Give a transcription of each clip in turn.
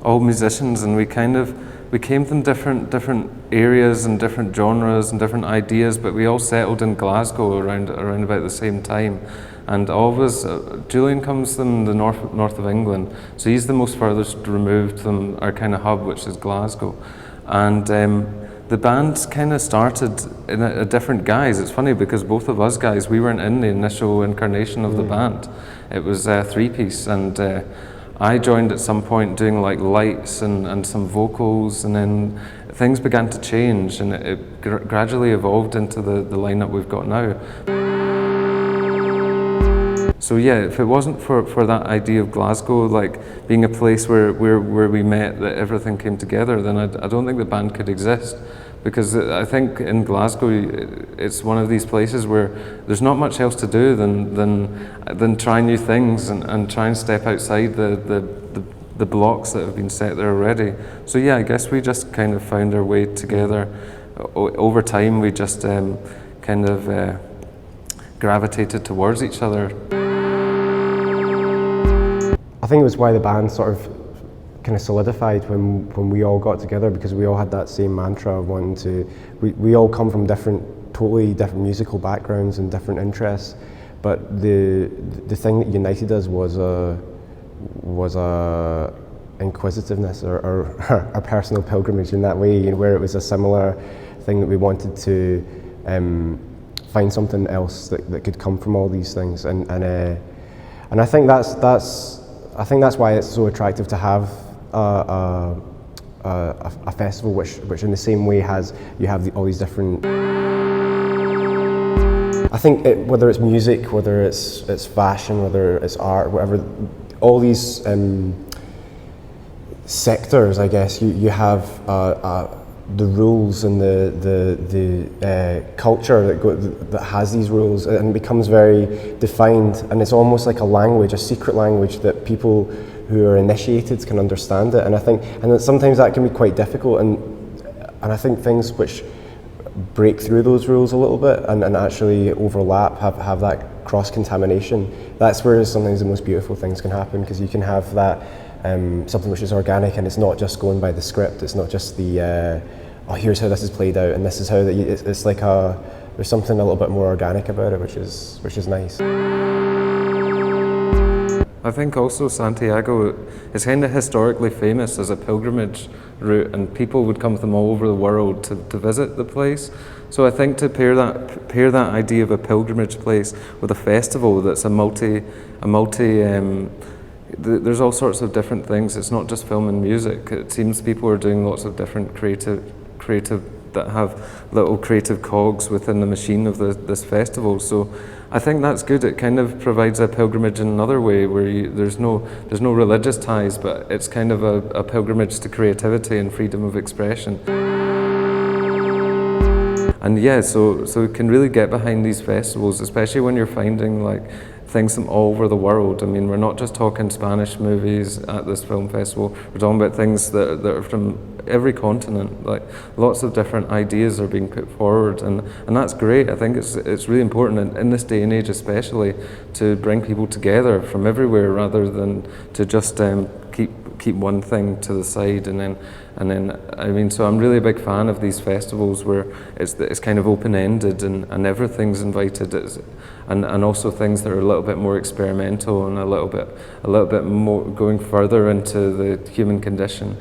all musicians, and we came from different areas and different genres and different ideas, but we all settled in Glasgow around about the same time. And all of us, Julian comes from the north of England, so he's the most furthest removed from our kind of hub, which is Glasgow. And the band kind of started in a different guise. It's funny because both of us guys, we weren't in the initial incarnation of the band. It was a three-piece, and I joined at some point doing like lights and some vocals, and then things began to change, and it gradually evolved into the lineup we've got now. So yeah, if it wasn't for that idea of Glasgow, like being a place where we met, that everything came together, then I don't think the band could exist. Because I think in Glasgow, it's one of these places where there's not much else to do than try new things and try and step outside the blocks that have been set there already. So yeah, I guess we just kind of found our way together. Over time, we just kind of gravitated towards each other. I think it was why the band sort of kind of solidified when we all got together, because we all had that same mantra of wanting to, we all come from totally different musical backgrounds and different interests, but the thing that united us was a inquisitiveness or a personal pilgrimage in that way, you know, where it was a similar thing that we wanted to find something else that could come from all these things, and I think that's why it's so attractive to have a festival which in the same way you have all these different. I think whether it's music, whether it's fashion, whether it's art, whatever, all these sectors, I guess you have the rules and the culture that has these rules, and becomes very defined, and it's almost like a language, a secret language that people who are initiated can understand it. And I think, and sometimes that can be quite difficult, and I think things which break through those rules a little bit and actually overlap, have that cross-contamination, that's where sometimes the most beautiful things can happen, because you can have that something which is organic, and it's not just going by the script, it's not just the oh, here's how this is played out and this is how it's like there's something a little bit more organic about it, which is nice. I think also Santiago is kind of historically famous as a pilgrimage route, and people would come from all over the world to visit the place. So I think to pair that idea of a pilgrimage place with a festival that's there's all sorts of different things. It's not just film and music. It seems people are doing lots of different creative that have little creative cogs within the machine of this festival. So I think that's good. It kind of provides a pilgrimage in another way, where there's no religious ties, but it's kind of a pilgrimage to creativity and freedom of expression. And yeah, so we can really get behind these festivals, especially when you're finding like things from all over the world. I mean, we're not just talking Spanish movies at this film festival, we're talking about things that are from every continent. Like lots of different ideas are being put forward, and that's great. I think it's really important in this day and age especially to bring people together from everywhere, rather than to just keep one thing to the side and then I mean, so I'm really a big fan of these festivals where it's kind of open-ended and everything's invited, and also things that are a little bit more experimental and a little bit more going further into the human condition.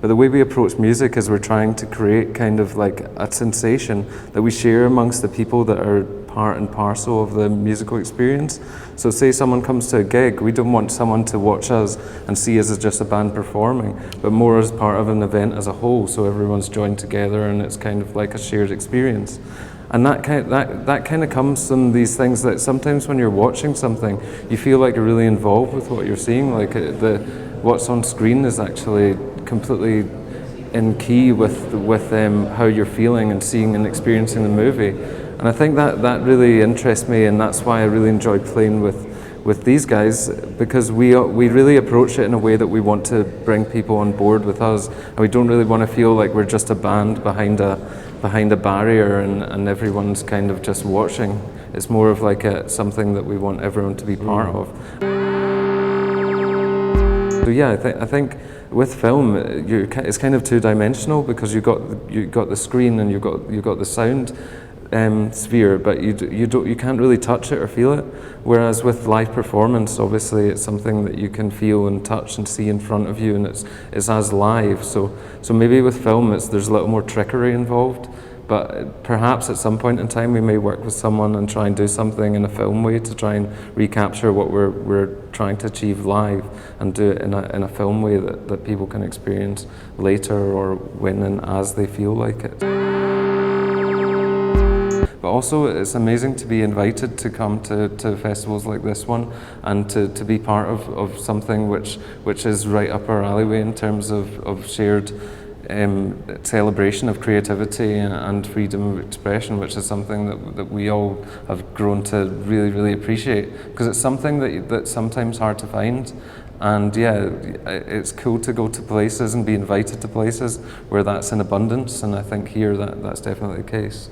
But the way we approach music is we're trying to create kind of like a sensation that we share amongst the people that are part and parcel of the musical experience. So say someone comes to a gig, we don't want someone to watch us and see us as just a band performing, but more as part of an event as a whole, so everyone's joined together and it's kind of like a shared experience. And that kind of comes from these things that sometimes when you're watching something, you feel like you're really involved with what you're seeing, like what's on screen is actually completely in key with how you're feeling and seeing and experiencing the movie. And I think that really interests me, and that's why I really enjoy playing with these guys, because we really approach it in a way that we want to bring people on board with us, and we don't really want to feel like we're just a band behind a barrier and everyone's kind of just watching. It's more of like something that we want everyone to be part of. So yeah, I think with film, it's kind of two-dimensional because you got the screen and you got the sound sphere, but you can't really touch it or feel it. Whereas with live performance, obviously, it's something that you can feel and touch and see in front of you, and it's as live. So maybe with film, there's a little more trickery involved. But perhaps at some point in time we may work with someone and try and do something in a film way to try and recapture what we're trying to achieve live and do it in a film way that people can experience later or when and as they feel like it. But also it's amazing to be invited to come to festivals like this one and to be part of something which is right up our alleyway in terms of shared celebration of creativity and freedom of expression, which is something that we all have grown to really, really appreciate, because it's something that's sometimes hard to find. And yeah, it's cool to go to places and be invited to places where that's in abundance, and I think here that's definitely the case.